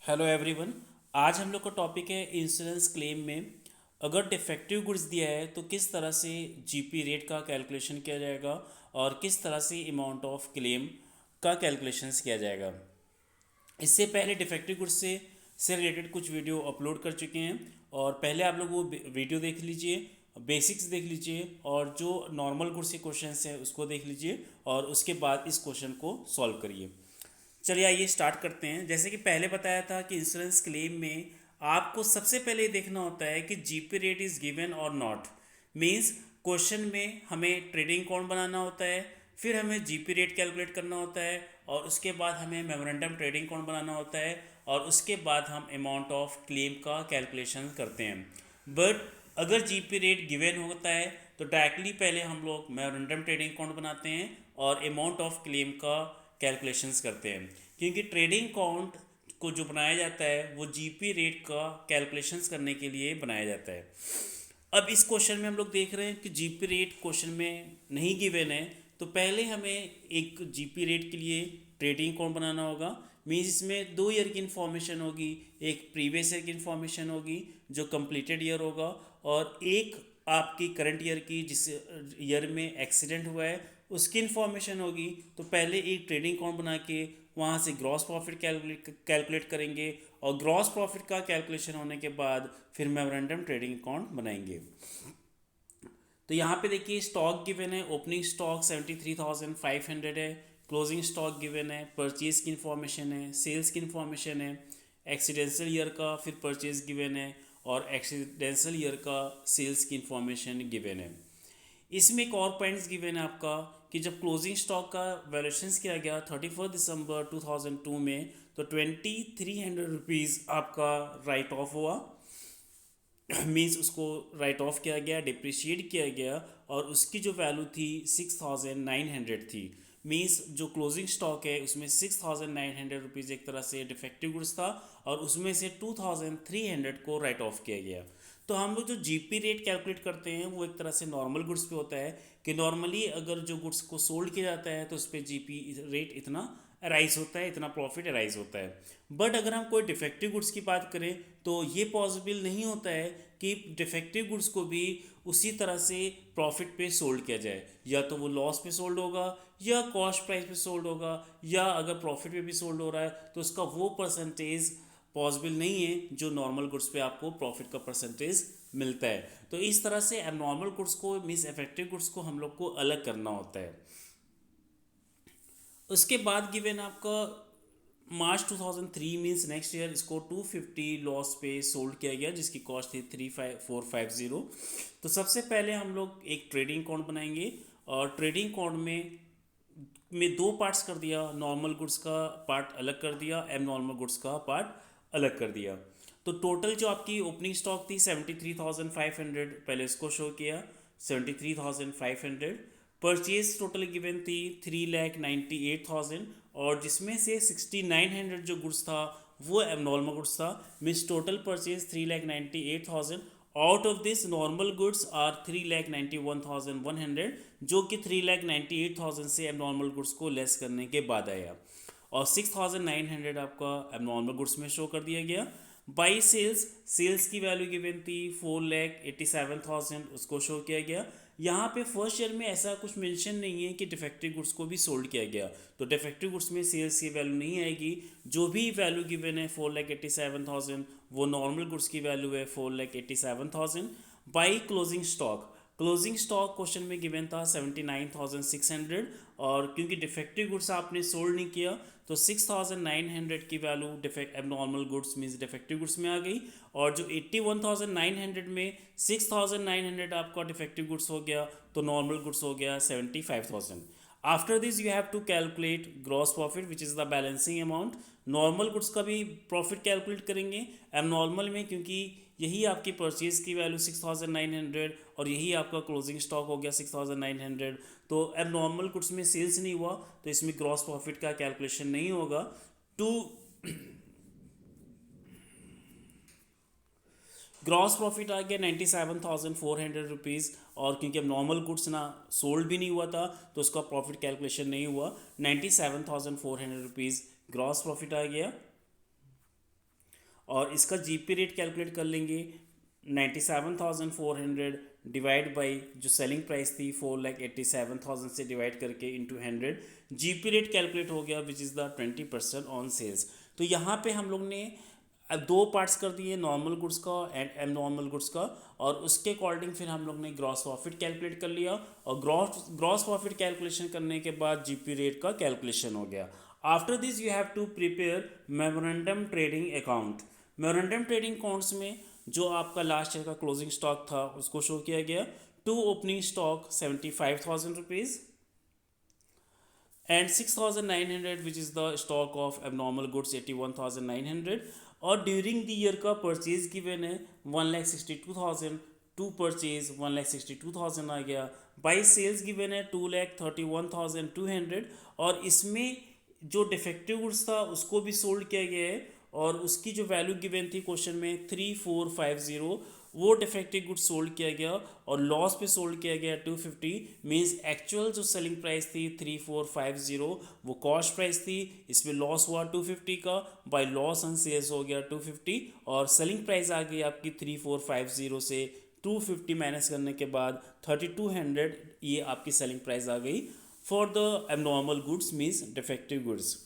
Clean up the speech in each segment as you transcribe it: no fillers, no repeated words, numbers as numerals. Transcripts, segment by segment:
Hello everyone. आज हम लोग का टॉपिक है इंश्योरेंस क्लेम में अगर डिफेक्टिव गुड्स दिया है तो किस तरह से जीपी रेट का कैलकुलेशन किया जाएगा और किस तरह से अमाउंट ऑफ क्लेम का कैलकुलेशंस किया जाएगा। इससे पहले डिफेक्टिव गुड्स से रिलेटेड कुछ वीडियो अपलोड कर चुके हैं और पहले आप लोग वो वीडियो देख लीजिए, बेसिक्स देख लीजिए और जो नॉर्मल गुड्स के क्वेश्चंस हैं उसको देख लीजिए और उसके बाद इस क्वेश्चन को सॉल्व करिए। चलिए आइए स्टार्ट करते हैं। जैसे कि पहले बताया था कि इंश्योरेंस क्लेम में आपको सबसे पहले ये देखना होता है कि जीपी रेट इज़ गिवन और नॉट। मींस क्वेश्चन में हमें ट्रेडिंग अकाउंट बनाना होता है, फिर हमें जीपी रेट कैलकुलेट करना होता है और उसके बाद हमें मेमोरेंडम ट्रेडिंग अकाउंट बनाना होता है और उसके बाद हम अमाउंट ऑफ क्लेम का कैलकुलेशन करते हैं। बट अगर जीपी रेट गिवन होता है तो डायरेक्टली पहले हम लोग मेमोरेंडम ट्रेडिंग अकाउंट बनाते हैं और अमाउंट ऑफ क्लेम का कैलकुलेशंस करते हैं, क्योंकि ट्रेडिंग अकाउंट को जो बनाया जाता है वो जीपी रेट का कैलकुलेशंस करने के लिए बनाया जाता है। अब इस क्वेश्चन में हम लोग देख रहे हैं कि जीपी रेट क्वेश्चन में नहीं गिवन है, तो पहले हमें एक जीपी रेट के लिए ट्रेडिंग अकाउंट बनाना होगा। मीन्स इसमें 2 ईयर की इन्फॉर्मेशन होगी, एक प्रीवियस ईयर की इन्फॉर्मेशन होगी जो कंप्लीटेड ईयर होगा और एक आपकी करंट ईयर की जिस ईयर में एक्सीडेंट हुआ है उसकी इन्फॉर्मेशन होगी। तो पहले एक ट्रेडिंग अकाउंट बना के वहाँ से ग्रॉस प्रॉफिट कैलकुलेट करेंगे और ग्रॉस प्रॉफिट का कैलकुलेशन होने के बाद फिर मेमोरेंडम ट्रेडिंग अकाउंट बनाएंगे। तो यहाँ पे देखिए स्टॉक गिवन है, ओपनिंग स्टॉक 73,500 है, क्लोजिंग स्टॉक गिवन है, परचेज की इन्फॉर्मेशन है, सेल्स की इन्फॉर्मेशन है, एक्सीडेंशियल ईयर का फिर परचेज गिवन है और एक्सीडेंशियल ईयर का सेल्स की इन्फॉर्मेशन गिवन है। इसमें एक और पॉइंट्स गिवन है आपका कि जब क्लोजिंग स्टॉक का वैल्यूएशन किया गया 31 दिसंबर 2002 में तो 2300 रुपीज़ आपका राइट ऑफ हुआ। मीन्स उसको राइट ऑफ किया गया, डिप्रिशिएट किया गया और उसकी जो वैल्यू थी 6900 थी। मीन्स जो क्लोजिंग स्टॉक है उसमें 6900 रुपीज़ एक तरह से डिफेक्टिव गुड्स था और उसमें से 2300 को राइट ऑफ किया गया। तो हम लोग जो जीपी रेट कैलकुलेट करते हैं वो एक तरह से नॉर्मल गुड्स पे होता है कि नॉर्मली अगर जो गुड्स को सोल्ड किया जाता है तो उस पर जीपी रेट इतना अराइज होता है, इतना प्रॉफिट अराइज होता है। बट अगर हम कोई डिफेक्टिव गुड्स की बात करें तो ये पॉसिबल नहीं होता है कि डिफेक्टिव गुड्स को भी उसी तरह से प्रॉफिट पे सोल्ड किया जाए। या तो वो लॉस पे सोल्ड होगा या कॉस्ट प्राइस पे सोल्ड होगा या अगर प्रॉफिट पे भी सोल्ड हो रहा है तो उसका वो परसेंटेज पॉसिबल नहीं है जो नॉर्मल गुड्स पे आपको प्रॉफिट का परसेंटेज मिलता है। तो इस तरह से एबनॉर्मल गुड्स को मीन्स इफेक्टिव गुड्स को हम लोग को अलग करना होता है। उसके बाद गिवन आपका मार्च 2003 मीन्स नेक्स्ट ईयर इसको 250 लॉस पे सोल्ड किया गया जिसकी कॉस्ट थी 35450। तो सबसे पहले हम लोग एक ट्रेडिंग अकाउंट बनाएंगे और ट्रेडिंग अकाउंट में दो पार्ट्स कर दिया, नॉर्मल गुड्स का पार्ट अलग कर दिया, एब नॉर्मल गुड्स का पार्ट अलग कर दिया। तो टोटल जो आपकी ओपनिंग स्टॉक थी 73,500, पहले इसको शो किया 73,500। परचेज टोटल गिवन थी 3,98,000 और जिसमें से 6,900 जो गुड्स था वो एबनॉर्मल गुड्स था। Means total purchase 3,98,000। Out of this normal goods are 3,91,100 जो कि 3,98,000 से एबनॉर्मल गुड्स को लेस करने के बाद आया और 6,900 आपका एबनॉर्मल गुड्स में शो कर दिया गया। बाई सेल्स की वैल्यू गिवन थी 4,87,000, उसको शो किया गया। यहाँ पे फर्स्ट ईयर में ऐसा कुछ मेंशन नहीं है कि डिफेक्टिव गुड्स को भी सोल्ड किया गया, तो डिफेक्टिव गुड्स में सेल्स की वैल्यू नहीं आएगी। जो भी वैल्यू गिवन है 4,87,000 वो नॉर्मल गुड्स की वैल्यू है 4,87,000। बाई क्लोजिंग स्टॉक क्वेश्चन में गिवन था 79,600 और क्योंकि डिफेक्टिव गुड्स आपने सोल्ड नहीं किया तो 6,900 की value defect abnormal goods means defective goods में आ गई और जो 81,900 में 6,900 आपका डिफेक्टिव गुड्स हो गया तो नॉर्मल गुड्स हो गया 75,000। After this you have to calculate gross profit which is the balancing amount. Normal goods का भी प्रॉफिट कैलकुलेट करेंगे एबनॉर्मल में, क्योंकि यही आपकी परचेज की वैल्यू 6,900 और यही आपका क्लोजिंग स्टॉक हो गया 6,900। तो एबनॉर्मल गुड्स में सेल्स नहीं हुआ तो इसमें ग्रॉस प्रॉफिट का कैलकुलेशन नहीं होगा। टू ग्रॉस प्रॉफिट आ गया 97,400 रुपीज़ और क्योंकि अब नॉर्मल गुड्स ना सोल्ड भी नहीं हुआ था तो उसका प्रॉफिट कैलकुलेशन नहीं हुआ। 97,400 रुपीज़ ग्रॉस प्रॉफिट आ गया। और इसका जीपी रेट कैलकुलेट कर लेंगे 97,400 डिवाइड बाई जो सेलिंग प्राइस थी 4,87,000 से डिवाइड करके इंटू 100 जीपी रेट कैलकुलेट हो गया which is the 20% on sales. तो यहाँ पे हम लोग ने अब दो पार्ट्स कर दिए, नॉर्मल गुड्स का एंड एब नॉर्मल गुड्स का, और उसके अकॉर्डिंग फिर हम लोग ने ग्रॉस प्रॉफिट कैलकुलेट कर लिया और ग्रॉस प्रॉफिट कैलकुलेशन करने के बाद जीपी रेट का कैलकुलेशन हो गया। After this you have to prepare memorandum trading account. Memorandum trading accounts में जो आपका लास्ट ईयर का क्लोजिंग स्टॉक था उसको शो किया गया। To opening stock 75,000 rupees and 6,900 which is the stock of abnormal goods 81,900, और ड्यूरिंग द ईयर का परचेज गिवन है 1,62,000, टू परचेज 1,62,000 आ गया। बाई सेल्स गिवन है 2,31,200, और इसमें जो डिफेक्टिव गुड्स था उसको भी सोल्ड किया गया है और उसकी जो वैल्यू गिवन थी क्वेश्चन में 3,450, वो डिफेक्टिव गुड्स सोल्ड किया गया और लॉस पे सोल्ड किया गया 250। मींस एक्चुअल जो सेलिंग प्राइस थी 3,450 वो कॉस्ट प्राइस थी, इसमें लॉस हुआ 250 का, बाय लॉस ऑन सेल्स हो गया 250, और सेलिंग प्राइस आ गई आपकी 3,450 से 250 माइनस करने के बाद 3,200, ये आपकी सेलिंग प्राइस आ गई for the abnormal goods means defective goods.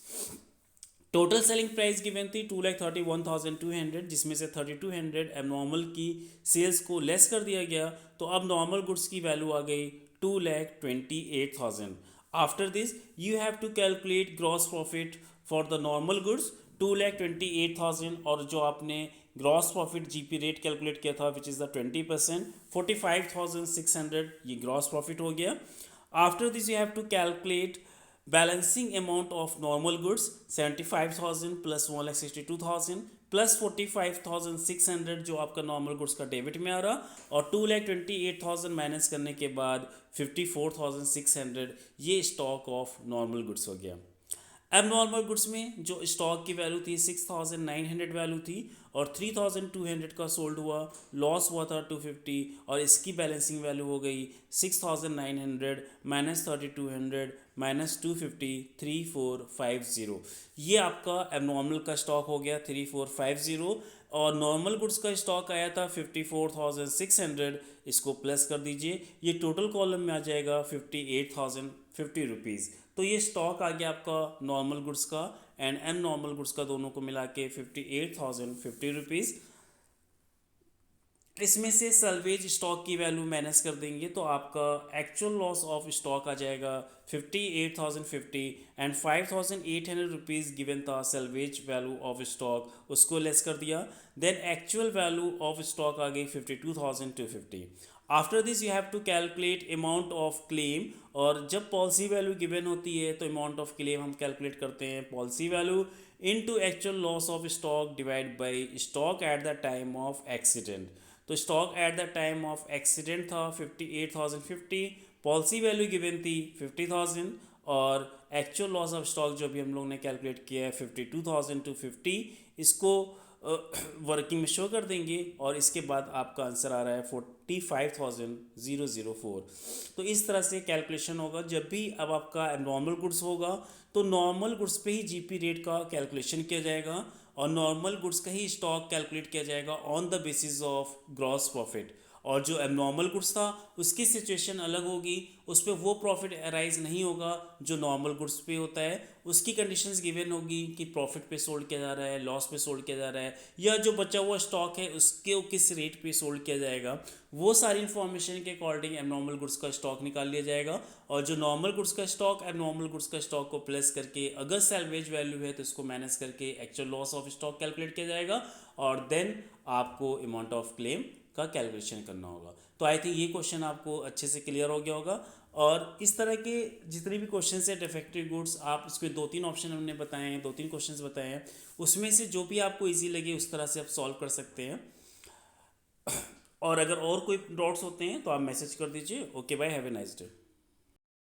Total selling price given थी 2,31,200, जिसमें से 3,200 एबनॉर्मल की सेल्स को लेस कर दिया गया, तो अब नॉर्मल गुड्स की वैल्यू आ गई 2,28,000। After this you have to calculate gross profit for the normal goods 2,28,000, और जो आपने gross profit GP rate calculate किया था विच इज़ द 20%, 45,600 ये ग्रॉस प्रॉफिट हो गया। After this you have to calculate balancing amount of normal goods 75,000 plus 1,62,000 plus 45,600 जो आपका नॉर्मल गुड्स का डेबिट में आ रहा, और 2,28,000 माइनस करने के बाद 54,600 ये स्टॉक ऑफ नॉर्मल गुड्स हो गया। अब नॉर्मल गुड्स में जो स्टॉक की वैल्यू थी 6,900 वैल्यू थी और 3,200 का सोल्ड हुआ, लॉस हुआ था 250, और इसकी बैलेंसिंग वैल्यू हो गई 6,900 माइनस 3,200 माइनस 250, 3,450। ये आपका एबनॉर्मल का स्टॉक हो गया 3,450, और नॉर्मल गुड्स का स्टॉक आया था 54,600, इसको प्लस कर दीजिए, ये टोटल कॉलम में आ जाएगा 58,050 रुपीज़। तो ये स्टॉक आ गया आपका नॉर्मल गुड्स का एंड एम नॉर्मल गुड्स का दोनों को मिला के 58,050 रुपीज़। इसमें से सल्वेज स्टॉक की वैल्यू माइनस कर देंगे तो आपका एक्चुअल लॉस ऑफ स्टॉक आ जाएगा 58,050 एंड 5,800 रुपीज़ गिवन था सल्वेज वैल्यू ऑफ स्टॉक, उसको लेस कर दिया, then actual value of stock आ गई 52,250। After this you have to calculate amount of claim, और जब पॉलिसी वैल्यू गिवन होती है तो अमाउंट ऑफ क्लेम हम कैलकुलेट करते हैं policy value into actual loss of stock divide by stock at the time of accident. तो stock at the time of accident था 58,050, पॉलिसी वैल्यू गिवन थी 50,000, और एक्चुअल लॉस ऑफ स्टॉक जो भी हम लोग ने कैलकुलेट किया है 52,250, इसको वर्किंग में शो कर देंगे और इसके बाद आपका आंसर आ रहा है 45,004। तो इस तरह से कैलकुलेशन होगा जब भी अब आपका नॉर्मल गुड्स होगा तो नॉर्मल गुड्स पे ही जीपी रेट का कैलकुलेशन किया जाएगा और नॉर्मल गुड्स का ही स्टॉक कैलकुलेट किया जाएगा on the basis of gross profit. और जो एबनॉर्मल गुड्स था उसकी सिचुएशन अलग होगी, उस पर वो प्रॉफिट अराइज नहीं होगा जो नॉर्मल गुड्स पे होता है, उसकी कंडीशंस गिवन होगी कि प्रॉफिट पे सोल्ड किया जा रहा है, लॉस पे सोल्ड किया जा रहा है, या जो बचा हुआ स्टॉक है उसके किस रेट पे सोल्ड किया जाएगा, वो सारी इन्फॉर्मेशन के अकॉर्डिंग एबनॉर्मल गुड्स का स्टॉक निकाल लिया जाएगा। और जो नॉर्मल गुड्स का स्टॉक एबनॉर्मल गुड्स का स्टॉक को प्लस करके अगर सैल्वेज वैल्यू है तो इसको माइनस करके actual loss of stock calculate किया जाएगा और देन आपको अमाउंट ऑफ क्लेम का कैलकुलेशन करना होगा। तो आई थिंक ये क्वेश्चन आपको अच्छे से क्लियर हो गया होगा। और इस तरह के जितने भी क्वेश्चन है डिफेक्टिव गुड्स, आप इसके 2-3 ऑप्शन हमने बताए हैं, 2-3 क्वेश्चंस बताए हैं, उसमें से जो भी आपको इजी लगे उस तरह से आप सॉल्व कर सकते हैं। और अगर और कोई डाउट्स होते हैं तो आप मैसेज कर दीजिए। Okay bye, have a nice day.